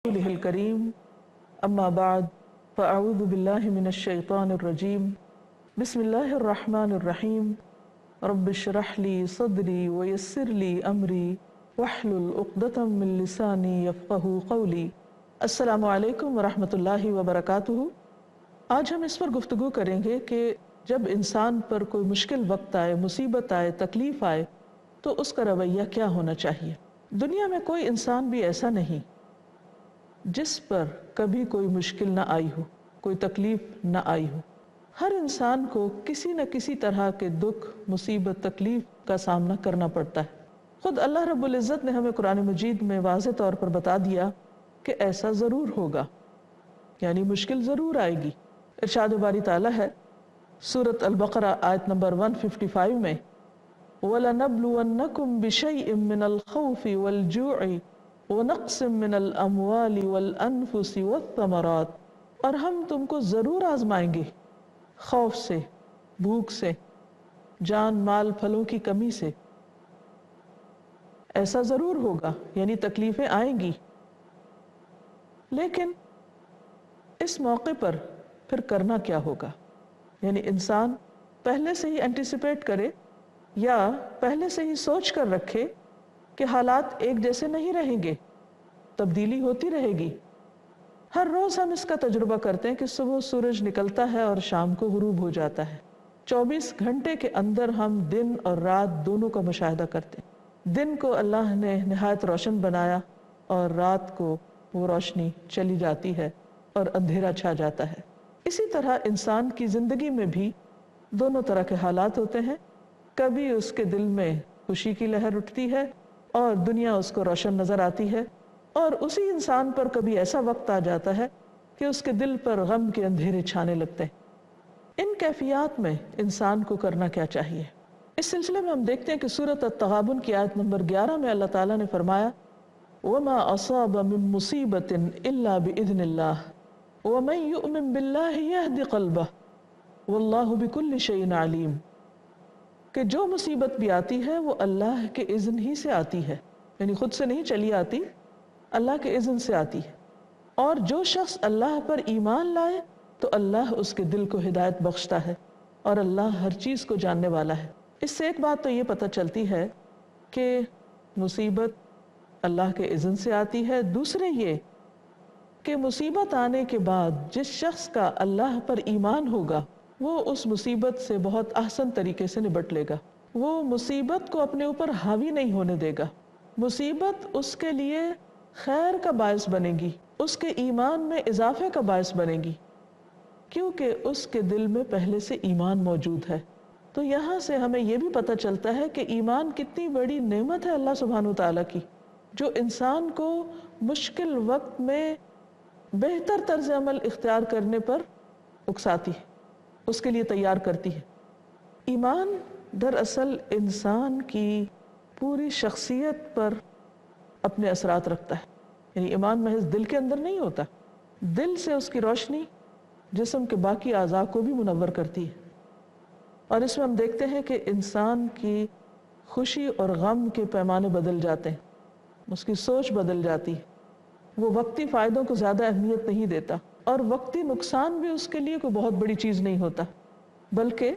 الکریم اما بعد فاعوذ باللہ من الشیطان الرجیم بسم اللہ الرحمن الرحیم رب اشرح لی صدری ویسر لی امری واحلل عقدۃ من لسانی یفقہوا قولی۔ السلام علیکم ورحمۃ اللہ وبرکاتہ۔ آج ہم اس پر گفتگو کریں گے کہ جب انسان پر کوئی مشکل وقت آئے، مصیبت آئے، تکلیف آئے تو اس کا رویہ کیا ہونا چاہیے۔ دنیا میں کوئی انسان بھی ایسا نہیں جس پر کبھی کوئی مشکل نہ آئی ہو، کوئی تکلیف نہ آئی ہو۔ ہر انسان کو کسی نہ کسی طرح کے دکھ، مصیبت، تکلیف کا سامنا کرنا پڑتا ہے۔ خود اللہ رب العزت نے ہمیں قرآن مجید میں واضح طور پر بتا دیا کہ ایسا ضرور ہوگا، یعنی مشکل ضرور آئے گی۔ ارشاد باری تعالیٰ ہے سورۃ البقرہ آیت نمبر 155 میں وَلَنَبْلُوَنَّكُمْ بِشَيْءٍ مِّنَ الْخَوْفِ وَالْجُوعِ وَنَقْصٍ مِّنَ الْأَمْوَالِ وَالْأَنفُسِ وَالثَّمَرَاتِ، اور ہم تم کو ضرور آزمائیں گے، خوف سے، بھوک سے، جان مال پھلوں کی کمی سے۔ ایسا ضرور ہوگا، یعنی تکلیفیں آئیں گی، لیکن اس موقع پر پھر کرنا کیا ہوگا؟ یعنی انسان پہلے سے ہی اینٹیسپیٹ کرے یا پہلے سے ہی سوچ کر رکھے کہ حالات ایک جیسے نہیں رہیں گے، تبدیلی ہوتی رہے گی۔ ہر روز ہم اس کا تجربہ کرتے ہیں کہ صبح سورج نکلتا ہے اور شام کو غروب ہو جاتا ہے۔ 24 گھنٹے کے اندر ہم دن اور رات دونوں کا مشاہدہ کرتے ہیں۔ دن کو اللہ نے نہایت روشن بنایا اور رات کو وہ روشنی چلی جاتی ہے اور اندھیرا چھا جاتا ہے۔ اسی طرح انسان کی زندگی میں بھی دونوں طرح کے حالات ہوتے ہیں۔ کبھی اس کے دل میں خوشی کی لہر اٹھتی ہے اور دنیا اس کو روشن نظر آتی ہے، اور اسی انسان پر کبھی ایسا وقت آ جاتا ہے کہ اس کے دل پر غم کے اندھیرے چھانے لگتے ہیں۔ ان کیفیات میں انسان کو کرنا کیا چاہیے؟ اس سلسلے میں ہم دیکھتے ہیں کہ سورۃ التغابن کی آیت نمبر 11 میں اللہ تعالیٰ نے فرمایا وَمَا أَصَابَ مِن مُّصِيبَةٍ إِلَّا بِإِذْنِ اللَّهِ وَمَن يُؤْمِن بِاللَّهِ يَهْدِ قَلْبَهُ وَاللَّهُ بِكُلِّ شَيْءٍ عَلِيمٌ، کہ جو مصیبت بھی آتی ہے وہ اللہ کے اذن ہی سے آتی ہے، یعنی خود سے نہیں چلی آتی، اللہ کے اذن سے آتی ہے۔ اور جو شخص اللہ پر ایمان لائے تو اللہ اس کے دل کو ہدایت بخشتا ہے، اور اللہ ہر چیز کو جاننے والا ہے۔ اس سے ایک بات تو یہ پتہ چلتی ہے کہ مصیبت اللہ کے اذن سے آتی ہے، دوسرے یہ کہ مصیبت آنے کے بعد جس شخص کا اللہ پر ایمان ہوگا وہ اس مصیبت سے بہت احسن طریقے سے نبٹ لے گا۔ وہ مصیبت کو اپنے اوپر حاوی نہیں ہونے دے گا۔ مصیبت اس کے لیے خیر کا باعث بنے گی، اس کے ایمان میں اضافے کا باعث بنے گی، کیونکہ اس کے دل میں پہلے سے ایمان موجود ہے۔ تو یہاں سے ہمیں یہ بھی پتہ چلتا ہے کہ ایمان کتنی بڑی نعمت ہے اللہ سبحانہ وتعالیٰ کی، جو انسان کو مشکل وقت میں بہتر طرز عمل اختیار کرنے پر اکساتی ہے، اس کے لیے تیار کرتی ہے۔ ایمان دراصل انسان کی پوری شخصیت پر اپنے اثرات رکھتا ہے، یعنی ایمان محض دل کے اندر نہیں ہوتا، دل سے اس کی روشنی جسم کے باقی اعضاء کو بھی منور کرتی ہے۔ اور اس میں ہم دیکھتے ہیں کہ انسان کی خوشی اور غم کے پیمانے بدل جاتے ہیں، اس کی سوچ بدل جاتی ہے، وہ وقتی فائدوں کو زیادہ اہمیت نہیں دیتا، اور وقتی نقصان بھی اس کے لیے کوئی بہت بڑی چیز نہیں ہوتا، بلکہ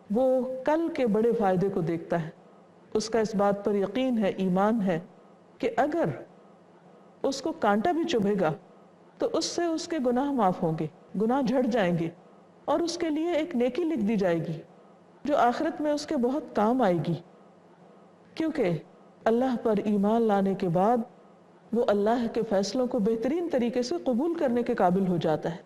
وہ کل کے بڑے فائدے کو دیکھتا ہے۔ اس کا اس بات پر یقین ہے، ایمان ہے کہ اگر اس کو کانٹا بھی چبھے گا تو اس سے اس کے گناہ معاف ہوں گے، گناہ جھڑ جائیں گے، اور اس کے لیے ایک نیکی لکھ دی جائے گی جو آخرت میں اس کے بہت کام آئے گی، کیونکہ اللہ پر ایمان لانے کے بعد وہ اللہ کے فیصلوں کو بہترین طریقے سے قبول کرنے کے قابل ہو جاتا ہے۔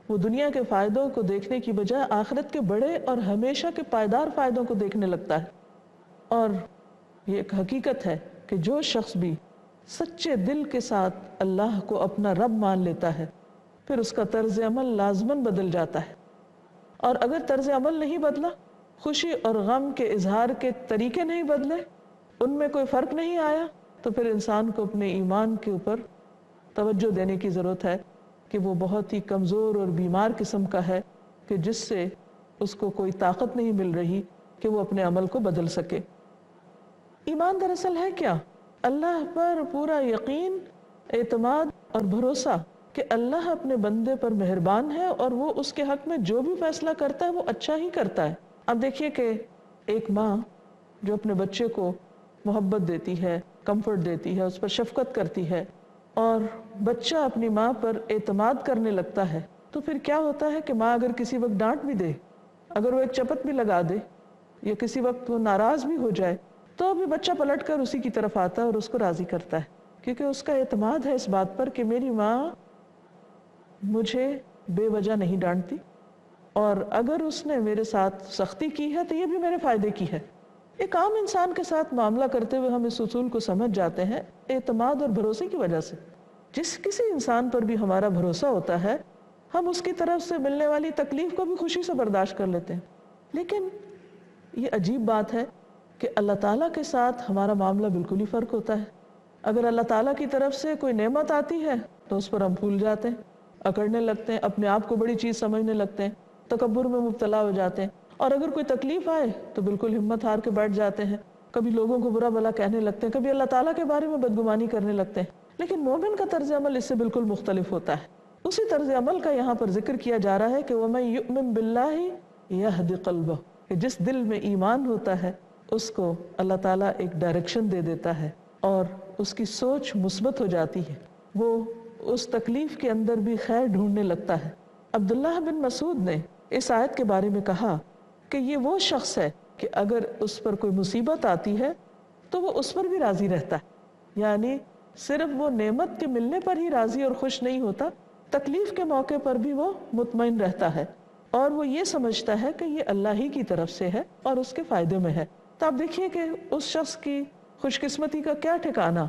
وہ دنیا کے فائدوں کو دیکھنے کی بجائے آخرت کے بڑے اور ہمیشہ کے پائیدار فائدوں کو دیکھنے لگتا ہے۔ اور یہ ایک حقیقت ہے کہ جو شخص بھی سچے دل کے ساتھ اللہ کو اپنا رب مان لیتا ہے پھر اس کا طرز عمل لازماً بدل جاتا ہے، اور اگر طرز عمل نہیں بدلا، خوشی اور غم کے اظہار کے طریقے نہیں بدلے، ان میں کوئی فرق نہیں آیا، تو پھر انسان کو اپنے ایمان کے اوپر توجہ دینے کی ضرورت ہے کہ وہ بہت ہی کمزور اور بیمار قسم کا ہے کہ جس سے اس کو کوئی طاقت نہیں مل رہی کہ وہ اپنے عمل کو بدل سکے۔ ایمان دراصل ہے کیا؟ اللہ پر پورا یقین، اعتماد اور بھروسہ کہ اللہ اپنے بندے پر مہربان ہے اور وہ اس کے حق میں جو بھی فیصلہ کرتا ہے وہ اچھا ہی کرتا ہے۔ اب دیکھیے کہ ایک ماں جو اپنے بچے کو محبت دیتی ہے، کمفرٹ دیتی ہے، اس پر شفقت کرتی ہے، اور بچہ اپنی ماں پر اعتماد کرنے لگتا ہے، تو پھر کیا ہوتا ہے کہ ماں اگر کسی وقت ڈانٹ بھی دے، اگر وہ ایک چپت بھی لگا دے یا کسی وقت وہ ناراض بھی ہو جائے، تو بھی بچہ پلٹ کر اسی کی طرف آتا ہے اور اس کو راضی کرتا ہے، کیونکہ اس کا اعتماد ہے اس بات پر کہ میری ماں مجھے بے وجہ نہیں ڈانٹتی، اور اگر اس نے میرے ساتھ سختی کی ہے تو یہ بھی میرے فائدے کی ہے۔ ایک عام انسان کے ساتھ معاملہ کرتے ہوئے ہم اس اصول کو سمجھ جاتے ہیں اعتماد اور بھروسے کی وجہ سے۔ جس کسی انسان پر بھی ہمارا بھروسہ ہوتا ہے، ہم اس کی طرف سے ملنے والی تکلیف کو بھی خوشی سے برداشت کر لیتے ہیں۔ لیکن یہ عجیب بات ہے کہ اللہ تعالیٰ کے ساتھ ہمارا معاملہ بالکل ہی فرق ہوتا ہے۔ اگر اللہ تعالیٰ کی طرف سے کوئی نعمت آتی ہے تو اس پر ہم پھول جاتے ہیں، اکڑنے لگتے ہیں، اپنے آپ کو بڑی چیز سمجھنے لگتے ہیں، تکبر میں مبتلا ہو جاتے ہیں، اور اگر کوئی تکلیف آئے تو بالکل ہمت ہار کے بیٹھ جاتے ہیں، کبھی لوگوں کو برا بھلا کہنے لگتے ہیں، کبھی اللہ تعالیٰ کے بارے میں بدگمانی کرنے لگتے ہیں۔ لیکن مومن کا طرز عمل اس سے بالکل مختلف ہوتا ہے۔ اسی طرز عمل کا یہاں پر ذکر کیا جا رہا ہے کہ وَمَن يُؤْمِن بِاللَّهِ يَهْدِ قَلْبَهُ، کہ جس دل میں ایمان ہوتا ہے اس کو اللہ تعالیٰ ایک ڈائریکشن دے دیتا ہے اور اس کی سوچ مثبت ہو جاتی ہے، وہ اس تکلیف کے اندر بھی خیر ڈھونڈنے لگتا ہے۔ عبداللہ بن مسعود نے اس آیت کے بارے میں کہا کہ یہ وہ شخص ہے کہ اگر اس پر کوئی مصیبت آتی ہے تو وہ اس پر بھی راضی رہتا ہے، یعنی صرف وہ نعمت کے ملنے پر ہی راضی اور خوش نہیں ہوتا، تکلیف کے موقع پر بھی وہ مطمئن رہتا ہے، اور وہ یہ سمجھتا ہے کہ یہ اللہ ہی کی طرف سے ہے اور اس کے فائدے میں ہے۔ تو آپ دیکھیے کہ اس شخص کی خوش قسمتی کا کیا ٹھکانہ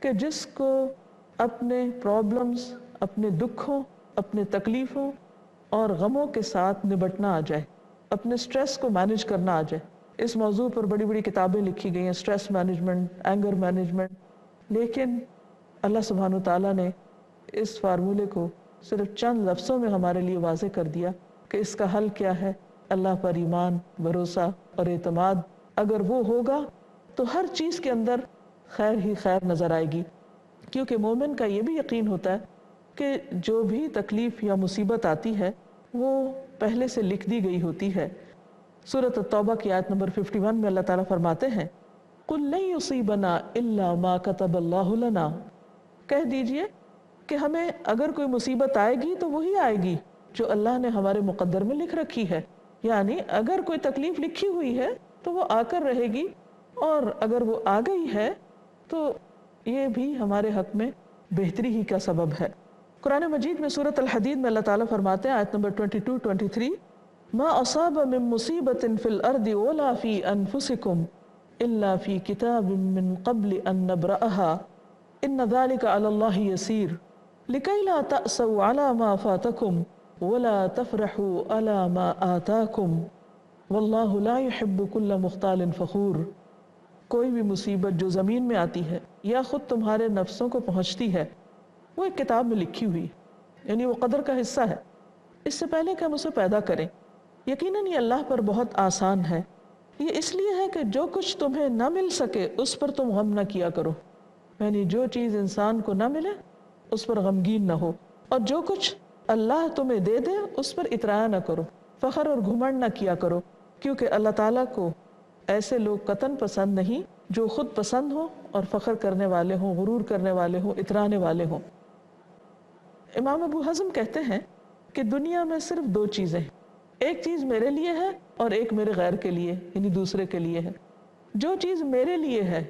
کہ جس کو اپنے پرابلمز، اپنے دکھوں، اپنے تکلیفوں اور غموں کے ساتھ نبٹنا آ جائے، اپنے سٹریس کو مینج کرنا آ جائے۔ اس موضوع پر بڑی بڑی کتابیں لکھی گئی ہیں، سٹریس مینجمنٹ، اینگر مینجمنٹ، لیکن اللہ سبحانہ وتعالیٰ نے اس فارمولے کو صرف چند لفظوں میں ہمارے لیے واضح کر دیا کہ اس کا حل کیا ہے۔ اللہ پر ایمان، بھروسہ اور اعتماد اگر وہ ہوگا تو ہر چیز کے اندر خیر ہی خیر نظر آئے گی، کیونکہ مومن کا یہ بھی یقین ہوتا ہے کہ جو بھی تکلیف یا مصیبت آتی ہے وہ پہلے سے لکھ دی گئی ہوتی ہے۔ سورۃ التوبہ کی آیت نمبر 51 میں اللہ تعالیٰ فرماتے ہیں قُلْ لَن يُصِيبَنَا إِلَّا مَا كَتَبَ اللَّهُ لَنَا، کہہ دیجئے کہ ہمیں اگر کوئی مصیبت آئے گی تو وہی آئے گی جو اللہ نے ہمارے مقدر میں لکھ رکھی ہے، یعنی اگر کوئی تکلیف لکھی ہوئی ہے تو وہ آ کر رہے گی، اور اگر وہ آ گئی ہے تو یہ بھی ہمارے حق میں بہتری ہی کا سبب ہے۔ قرآن مجید میں سورۃ الحدید میں اللہ تعالیٰ فرماتے ہیں آیت نمبر 22-23 ما اصاب من مصیبت فی الارض ولا فی انفسکم الا فی کتاب من قبل ان نبرأها ان ذلک علی اللہ یسیر لکی لا تأسوا علی ما فاتکم ولا تفرحوا علی ما آتاکم واللہ لا يحب کل مختال فخور۔ کوئی بھی مصیبت جو زمین میں آتی ہے یا خود تمہارے نفسوں کو پہنچتی ہے وہ ایک کتاب میں لکھی ہوئی، یعنی وہ قدر کا حصہ ہے، اس سے پہلے کہ ہم اسے پیدا کریں۔ یقیناً یہ اللہ پر بہت آسان ہے۔ یہ اس لیے ہے کہ جو کچھ تمہیں نہ مل سکے اس پر تم غم نہ کیا کرو، یعنی جو چیز انسان کو نہ ملے اس پر غمگین نہ ہو، اور جو کچھ اللہ تمہیں دے دے اس پر اطراء نہ کرو، فخر اور گھمنڈ نہ کیا کرو، کیونکہ اللہ تعالیٰ کو ایسے لوگ قطعاً پسند نہیں جو خود پسند ہوں اور فخر کرنے والے ہوں، غرور کرنے والے ہوں، اترانے والے ہوں۔ امام ابو حزم کہتے ہیں کہ دنیا میں صرف دو چیزیں ہیں، ایک چیز میرے لیے ہے اور ایک میرے غیر کے لیے، یعنی دوسرے کے لیے ہے۔ جو چیز میرے لیے ہے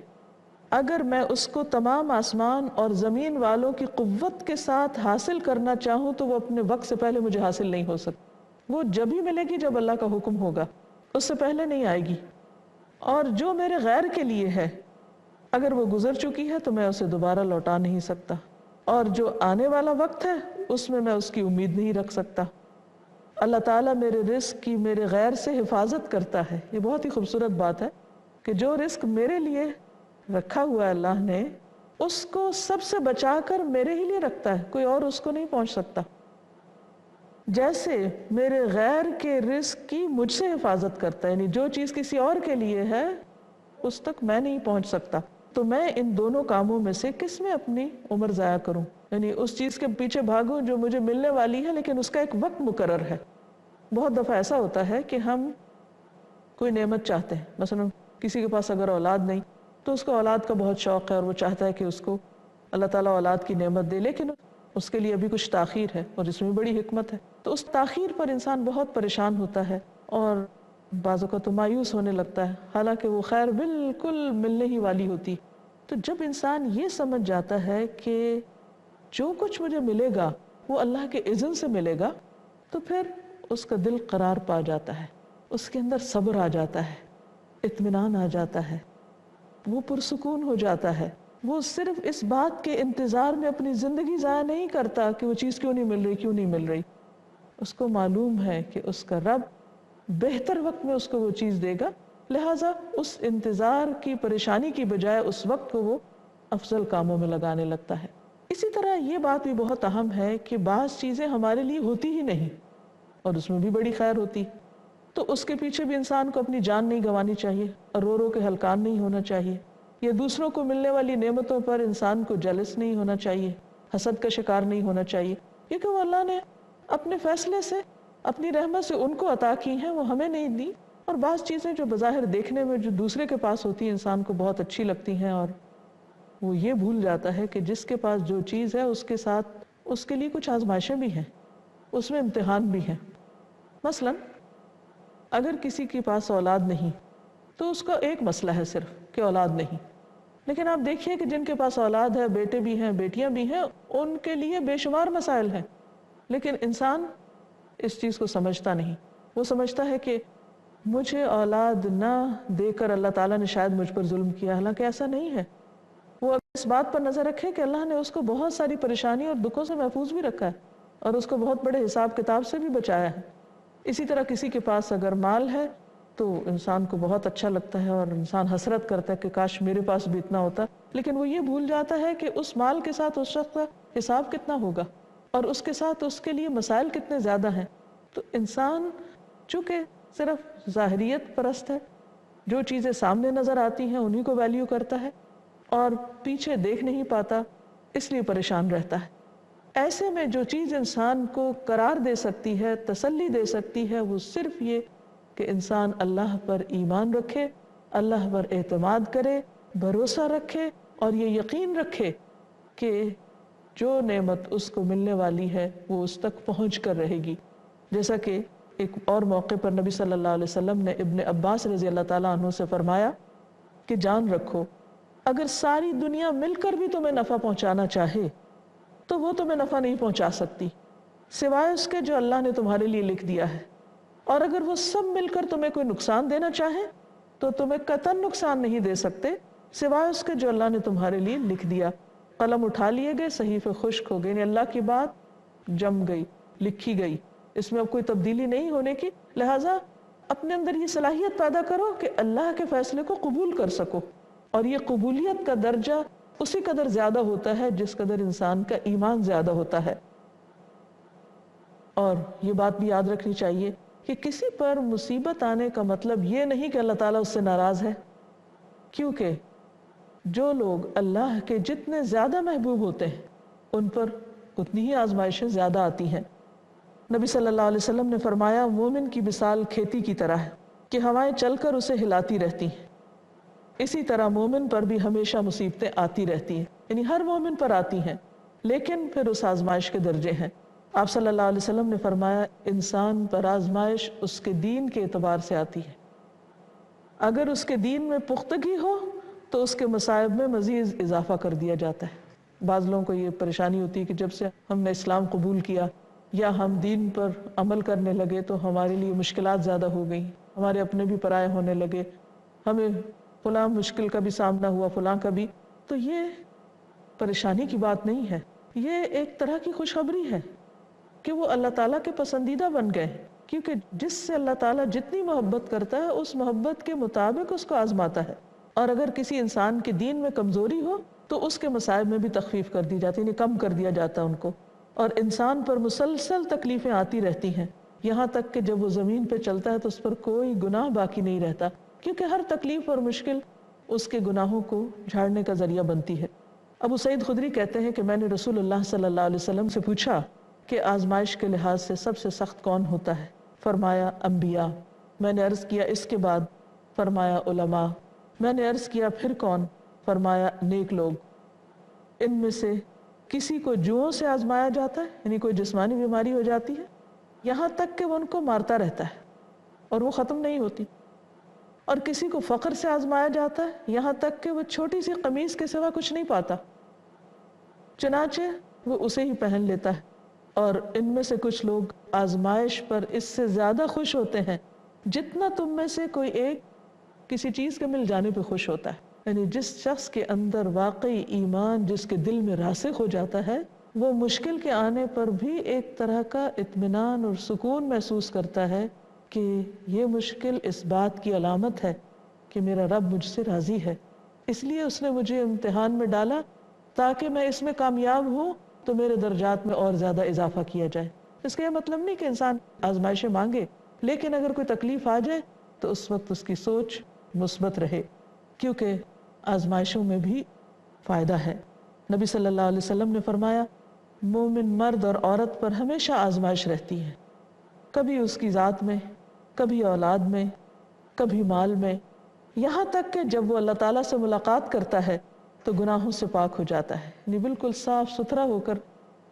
اگر میں اس کو تمام آسمان اور زمین والوں کی قوت کے ساتھ حاصل کرنا چاہوں تو وہ اپنے وقت سے پہلے مجھے حاصل نہیں ہو سکتی، وہ جب ہی ملے گی جب اللہ کا حکم ہوگا، اس سے پہلے نہیں آئے گی۔ اور جو میرے غیر کے لیے ہے اگر وہ گزر چکی ہے تو میں اسے دوبارہ لوٹا نہیں سکتا، اور جو آنے والا وقت ہے اس میں اس کی امید نہیں رکھ سکتا۔ اللہ تعالیٰ میرے رزق کی میرے غیر سے حفاظت کرتا ہے۔ یہ بہت ہی خوبصورت بات ہے کہ جو رزق میرے لیے رکھا ہوا ہے اللہ نے، اس کو سب سے بچا کر میرے ہی لیے رکھتا ہے، کوئی اور اس کو نہیں پہنچ سکتا، جیسے میرے غیر کے رزق کی مجھ سے حفاظت کرتا ہے، یعنی جو چیز کسی اور کے لیے ہے اس تک میں نہیں پہنچ سکتا، تو میں ان دونوں کاموں میں سے کس میں اپنی عمر ضائع کروں؟ یعنی اس چیز کے پیچھے بھاگوں جو مجھے ملنے والی ہے لیکن اس کا ایک وقت مقرر ہے۔ بہت دفعہ ایسا ہوتا ہے کہ ہم کوئی نعمت چاہتے ہیں، مثلا کسی کے پاس اگر اولاد نہیں تو اس کو اولاد کا بہت شوق ہے اور وہ چاہتا ہے کہ اس کو اللہ تعالیٰ اولاد کی نعمت دے، لیکن اس کے لیے ابھی کچھ تاخیر ہے اور اس میں بڑی حکمت ہے۔ تو اس تاخیر پر انسان بہت پریشان ہوتا ہے اور بعض اوقات تو مایوس ہونے لگتا ہے، حالانکہ وہ خیر بالکل ملنے ہی والی ہوتی۔ تو جب انسان یہ سمجھ جاتا ہے کہ جو کچھ مجھے ملے گا وہ اللہ کے اذن سے ملے گا، تو پھر اس کا دل قرار پا جاتا ہے، اس کے اندر صبر آ جاتا ہے، اطمینان آ جاتا ہے، وہ پرسکون ہو جاتا ہے۔ وہ صرف اس بات کے انتظار میں اپنی زندگی ضائع نہیں کرتا کہ وہ چیز کیوں نہیں مل رہی، کیوں نہیں مل رہی۔ اس کو معلوم ہے کہ اس کا رب بہتر وقت میں اس کو وہ چیز دے گا، لہٰذا اس انتظار کی پریشانی کی بجائے اس وقت کو وہ افضل کاموں میں لگانے لگتا ہے۔ اسی طرح یہ بات بھی بہت اہم ہے کہ بعض چیزیں ہمارے لیے ہوتی ہی نہیں اور اس میں بھی بڑی خیر ہوتی، تو اس کے پیچھے بھی انسان کو اپنی جان نہیں گنوانی چاہیے اور رو رو کے ہلکان نہیں ہونا چاہیے، یا دوسروں کو ملنے والی نعمتوں پر انسان کو جلس نہیں ہونا چاہیے، حسد کا شکار نہیں ہونا چاہیے، کیونکہ وہ اللہ نے اپنے فیصلے سے، اپنی رحمت سے ان کو عطا کی ہیں، وہ ہمیں نہیں دی۔ اور بعض چیزیں جو بظاہر دیکھنے میں جو دوسرے کے پاس ہوتی ہیں انسان کو بہت اچھی لگتی ہیں، اور وہ یہ بھول جاتا ہے کہ جس کے پاس جو چیز ہے اس کے ساتھ اس کے لیے کچھ آزمائشیں بھی ہیں، اس میں امتحان بھی ہیں۔ مثلا اگر کسی کے پاس اولاد نہیں تو اس کا ایک مسئلہ ہے صرف کہ اولاد نہیں، لیکن آپ دیکھیے کہ جن کے پاس اولاد ہے، بیٹے بھی ہیں، بیٹیاں بھی ہیں، ان کے لیے بے شمار مسائل ہیں، لیکن انسان اس چیز کو سمجھتا نہیں۔ وہ سمجھتا ہے کہ مجھے اولاد نہ دے کر اللہ تعالیٰ نے شاید مجھ پر ظلم کیا، حالانکہ ایسا نہیں ہے۔ وہ اس بات پر نظر رکھے کہ اللہ نے اس کو بہت ساری پریشانی اور دکھوں سے محفوظ بھی رکھا ہے اور اس کو بہت بڑے حساب کتاب سے بھی بچایا ہے۔ اسی طرح کسی کے پاس اگر مال ہے تو انسان کو بہت اچھا لگتا ہے اور انسان حسرت کرتا ہے کہ کاش میرے پاس بھی اتنا ہوتا، لیکن وہ یہ بھول جاتا ہے کہ اس مال کے ساتھ اس شخص کا حساب کتنا ہوگا اور اس کے ساتھ اس کے لیے مسائل کتنے زیادہ ہیں۔ تو انسان چونکہ صرف ظاہریت پرست ہے، جو چیزیں سامنے نظر آتی ہیں انہی کو ویلیو کرتا ہے اور پیچھے دیکھ نہیں پاتا، اس لیے پریشان رہتا ہے۔ ایسے میں جو چیز انسان کو قرار دے سکتی ہے، تسلی دے سکتی ہے، وہ صرف یہ کہ انسان اللہ پر ایمان رکھے، اللہ پر اعتماد کرے، بھروسہ رکھے اور یہ یقین رکھے کہ جو نعمت اس کو ملنے والی ہے وہ اس تک پہنچ کر رہے گی۔ جیسا کہ ایک اور موقع پر نبی صلی اللہ علیہ وسلم نے ابن عباس رضی اللہ تعالیٰ عنہ سے فرمایا کہ جان رکھو، اگر ساری دنیا مل کر بھی تمہیں نفع پہنچانا چاہے تو وہ تمہیں نفع نہیں پہنچا سکتی سوائے اس کے جو اللہ نے تمہارے لیے لکھ دیا ہے، اور اگر وہ سب مل کر تمہیں کوئی نقصان دینا چاہے تو تمہیں قطعاً نقصان نہیں دے سکتے سوائے اس کے جو اللہ نے تمہارے لیے لکھ دیا۔ قلم اٹھا لیے گئے، صحیفے خشک ہو گئے، یعنی اللہ کی بات جم گئی، لکھی گئی، اس میں اب کوئی تبدیلی نہیں ہونے کی۔ لہٰذا اپنے اندر یہ صلاحیت پیدا کرو کہ اللہ کے فیصلے کو قبول کر سکو، اور یہ قبولیت کا درجہ اسی قدر زیادہ ہوتا ہے جس قدر انسان کا ایمان زیادہ ہوتا ہے۔ اور یہ بات بھی یاد رکھنی چاہیے کہ کسی پر مصیبت آنے کا مطلب یہ نہیں کہ اللہ تعالیٰ اس سے ناراض ہے، کیونکہ جو لوگ اللہ کے جتنے زیادہ محبوب ہوتے ہیں ان پر اتنی ہی آزمائشیں زیادہ آتی ہیں۔ نبی صلی اللہ علیہ وسلم نے فرمایا، مومن کی مثال کھیتی کی طرح ہے کہ ہوائیں چل کر اسے ہلاتی رہتی ہیں، اسی طرح مومن پر بھی ہمیشہ مصیبتیں آتی رہتی ہیں، یعنی ہر مومن پر آتی ہیں، لیکن پھر اس آزمائش کے درجے ہیں۔ آپ صلی اللہ علیہ وسلم نے فرمایا، انسان پر آزمائش اس کے دین کے اعتبار سے آتی ہے، اگر اس کے دین میں پختگی ہو تو اس کے مصائب میں مزید اضافہ کر دیا جاتا ہے۔ بعض لوگوں کو یہ پریشانی ہوتی ہے کہ جب سے ہم نے اسلام قبول کیا یا ہم دین پر عمل کرنے لگے تو ہمارے لیے مشکلات زیادہ ہو گئیں، ہمارے اپنے بھی پرائے ہونے لگے، ہمیں فلاں مشکل کا بھی سامنا ہوا، فلاں کا بھی۔ تو یہ پریشانی کی بات نہیں ہے، یہ ایک طرح کی خوشخبری ہے کہ وہ اللہ تعالیٰ کے پسندیدہ بن گئے، کیونکہ جس سے اللہ تعالیٰ جتنی محبت کرتا ہے اس محبت کے مطابق اس کو آزماتا ہے۔ اور اگر کسی انسان کے دین میں کمزوری ہو تو اس کے مصائب میں بھی تخفیف کر دی جاتی ہے، یعنی کم کر دیا جاتا ہے ان کو، اور انسان پر مسلسل تکلیفیں آتی رہتی ہیں یہاں تک کہ جب وہ زمین پہ چلتا ہے تو اس پر کوئی گناہ باقی نہیں رہتا، کیونکہ ہر تکلیف اور مشکل اس کے گناہوں کو جھاڑنے کا ذریعہ بنتی ہے۔ ابو سعید خدری کہتے ہیں کہ میں نے رسول اللہ صلی اللہ علیہ وسلم سے پوچھا کہ آزمائش کے لحاظ سے سب سے سخت کون ہوتا ہے؟ فرمایا انبیاء۔ میں نے عرض کیا اس کے بعد؟ فرمایا علماء۔ میں نے عرض کیا پھر کون؟ فرمایا نیک لوگ۔ ان میں سے کسی کو جوؤں سے آزمایا جاتا ہے، یعنی کوئی جسمانی بیماری ہو جاتی ہے، یہاں تک کہ وہ ان کو مارتا رہتا ہے اور وہ ختم نہیں ہوتی، اور کسی کو فقر سے آزمایا جاتا ہے یہاں تک کہ وہ چھوٹی سی قمیص کے سوا کچھ نہیں پاتا، چنانچہ وہ اسے ہی پہن لیتا ہے۔ اور ان میں سے کچھ لوگ آزمائش پر اس سے زیادہ خوش ہوتے ہیں جتنا تم میں سے کوئی ایک کسی چیز کے مل جانے پہ خوش ہوتا ہے۔ یعنی جس شخص کے اندر واقعی ایمان جس کے دل میں راسخ ہو جاتا ہے، وہ مشکل کے آنے پر بھی ایک طرح کا اطمینان اور سکون محسوس کرتا ہے کہ یہ مشکل اس بات کی علامت ہے کہ میرا رب مجھ سے راضی ہے، اس لیے اس نے مجھے امتحان میں ڈالا تاکہ میں اس میں کامیاب ہوں تو میرے درجات میں اور زیادہ اضافہ کیا جائے۔ اس کا یہ مطلب نہیں کہ انسان آزمائشیں مانگے، لیکن اگر کوئی تکلیف آ جائے تو اس وقت اس کی سوچ مثبت رہے، کیونکہ آزمائشوں میں بھی فائدہ ہے۔ نبی صلی اللہ علیہ وسلم نے فرمایا مومن مرد اور عورت پر ہمیشہ آزمائش رہتی ہے، کبھی اس کی ذات میں، کبھی اولاد میں، کبھی مال میں، یہاں تک کہ جب وہ اللہ تعالیٰ سے ملاقات کرتا ہے تو گناہوں سے پاک ہو جاتا ہے، یعنی بالکل صاف ستھرا ہو کر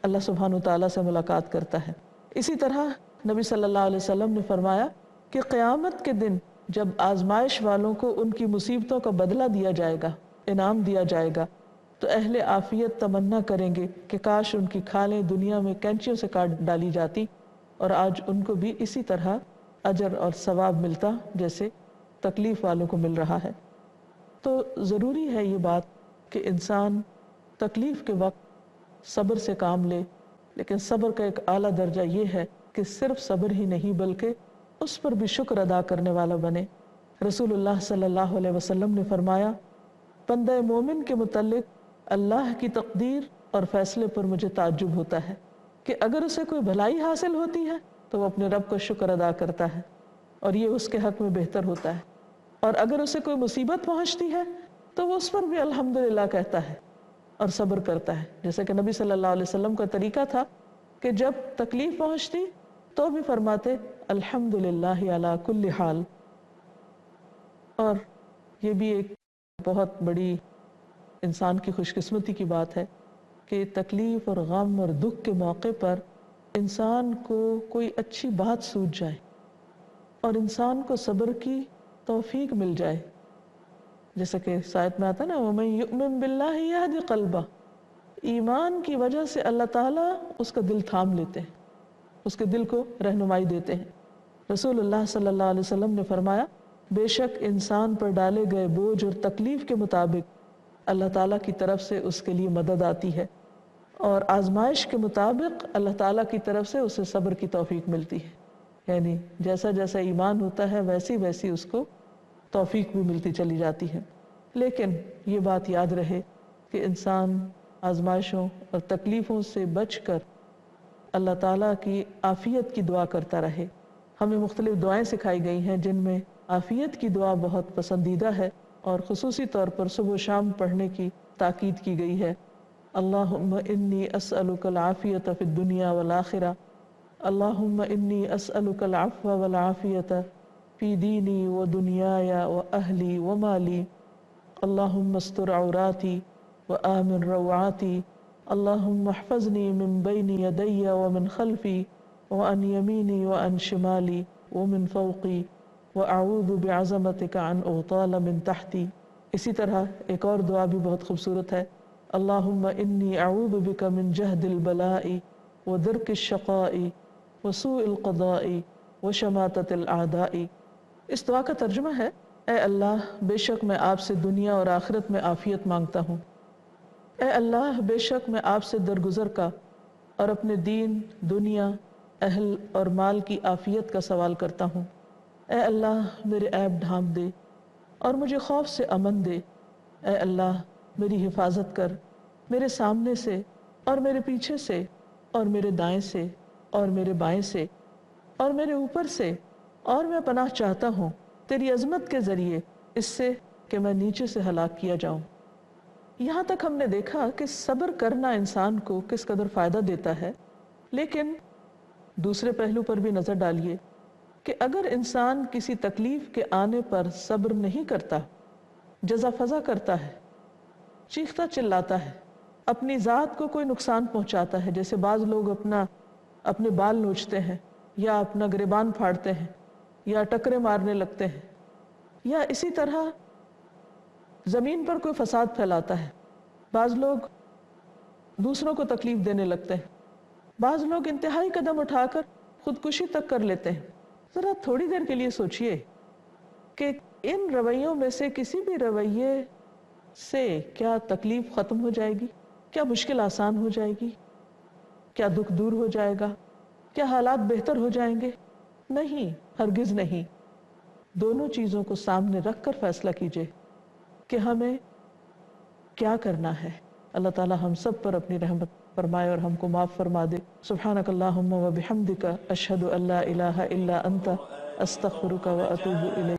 اللہ سبحانہ وتعالیٰ سے ملاقات کرتا ہے۔ اسی طرح نبی صلی اللہ علیہ وسلم نے فرمایا کہ قیامت کے دن جب آزمائش والوں کو ان کی مصیبتوں کا بدلہ دیا جائے گا، انعام دیا جائے گا، تو اہل عافیت تمنا کریں گے کہ کاش ان کی کھالیں دنیا میں کینچیوں سے کاٹ ڈالی جاتی اور آج ان کو بھی اسی طرح اجر اور ثواب ملتا جیسے تکلیف والوں کو مل رہا ہے۔ تو ضروری ہے یہ بات کہ انسان تکلیف کے وقت صبر سے کام لے، لیکن صبر کا ایک اعلیٰ درجہ یہ ہے کہ صرف صبر ہی نہیں بلکہ اس پر بھی شکر ادا کرنے والا بنے۔ رسول اللہ صلی اللہ علیہ وسلم نے فرمایا بندہ مومن کے متعلق اللہ کی تقدیر اور فیصلے پر مجھے تعجب ہوتا ہے کہ اگر اسے کوئی بھلائی حاصل ہوتی ہے تو وہ اپنے رب کا شکر ادا کرتا ہے اور یہ اس کے حق میں بہتر ہوتا ہے، اور اگر اسے کوئی مصیبت پہنچتی ہے تو وہ اس پر بھی الحمدللہ کہتا ہے اور صبر کرتا ہے، جیسے کہ نبی صلی اللہ علیہ وسلم کا طریقہ تھا کہ جب تکلیف پہنچتی تو بھی فرماتے الحمدللہ علی کل حال۔ اور یہ بھی ایک بہت بڑی انسان کی خوش قسمتی کی بات ہے کہ تکلیف اور غم اور دکھ کے موقع پر انسان کو کوئی اچھی بات سوچ جائے اور انسان کو صبر کی توفیق مل جائے، جیسا کہ آیت میں آتا ہے نا وَمَن يُؤْمِن بِاللَّهِ يَهْدِ قَلْبَهُ، ایمان کی وجہ سے اللہ تعالیٰ اس کا دل تھام لیتے ہیں، اس کے دل کو رہنمائی دیتے ہیں۔ رسول اللہ صلی اللہ علیہ وسلم نے فرمایا بے شک انسان پر ڈالے گئے بوجھ اور تکلیف کے مطابق اللہ تعالیٰ کی طرف سے اس کے لیے مدد آتی ہے، اور آزمائش کے مطابق اللہ تعالیٰ کی طرف سے اسے صبر کی توفیق ملتی ہے، یعنی جیسا جیسا ایمان ہوتا ہے ویسی ویسی اس کو توفیق بھی ملتی چلی جاتی ہے۔ لیکن یہ بات یاد رہے کہ انسان آزمائشوں اور تکلیفوں سے بچ کر اللہ تعالیٰ کی عافیت کی دعا کرتا رہے۔ ہمیں مختلف دعائیں سکھائی گئی ہیں جن میں عافیت کی دعا بہت پسندیدہ ہے اور خصوصی طور پر صبح و شام پڑھنے کی تاکید کی گئی ہے۔ اللہم انی اسألک العافیت فی الدنیا والآخرہ، اللہم انی اسألک العفو والعافیت فی دینی و دنیای و اہلی و مالی، اللہم استر عوراتی و آمن روعاتی، اللہم احفظنی من بین یدی و من خلفی وعن یمینی وعن شمالی ومن فوقی وَأَعُوذُ بِعَظَمَتِكَ عَنْ أُغْتَالَ مِنْ تَحْتِي۔ اسی طرح ایک اور دعا بھی بہت خوبصورت ہے، اللہم انی اعوذ بک من جہد البلاء ودرک الشقاء وسوء القضاء وشماتت الاعداء۔ اس دعا کا ترجمہ ہے اے اللہ بے شک میں آپ سے دنیا اور آخرت میں عافیت مانگتا ہوں، اے اللہ بے شک میں آپ سے درگزر کا اور اپنے دین، دنیا، اہل اور مال کی عافیت کا سوال کرتا ہوں۔ اے اللہ میرے عیب ڈھانپ دے اور مجھے خوف سے امن دے، اے اللہ میری حفاظت کر میرے سامنے سے اور میرے پیچھے سے اور میرے دائیں سے اور میرے بائیں سے اور میرے اوپر سے، اور میں پناہ چاہتا ہوں تیری عظمت کے ذریعے اس سے کہ میں نیچے سے ہلاک کیا جاؤں۔ یہاں تک ہم نے دیکھا کہ صبر کرنا انسان کو کس قدر فائدہ دیتا ہے، لیکن دوسرے پہلو پر بھی نظر ڈالیے کہ اگر انسان کسی تکلیف کے آنے پر صبر نہیں کرتا، جزا فضا کرتا ہے، چیختا چلاتا ہے، اپنی ذات کو کوئی نقصان پہنچاتا ہے، جیسے بعض لوگ اپنے بال نوچتے ہیں یا اپنا گریبان پھاڑتے ہیں یا ٹکرے مارنے لگتے ہیں، یا اسی طرح زمین پر کوئی فساد پھیلاتا ہے، بعض لوگ دوسروں کو تکلیف دینے لگتے ہیں، بعض لوگ انتہائی قدم اٹھا کر خودکشی تک کر لیتے ہیں۔ ذرا تھوڑی دیر کے لیے سوچئے کہ ان رویوں میں سے کسی بھی رویے سے کیا تکلیف ختم ہو جائے گی؟ کیا مشکل آسان ہو جائے گی؟ کیا دکھ دور ہو جائے گا؟ کیا حالات بہتر ہو جائیں گے؟ نہیں، ہرگز نہیں۔ دونوں چیزوں کو سامنے رکھ کر فیصلہ کیجئے کہ ہمیں کیا کرنا ہے۔ اللہ تعالی ہم سب پر اپنی رحمت فرمائے اور ہم کو معاف فرما دے۔ سبحانک اللہم و بحمدک، اشہد ان لا الہ الا انت، استغفرک و اتوب الیک۔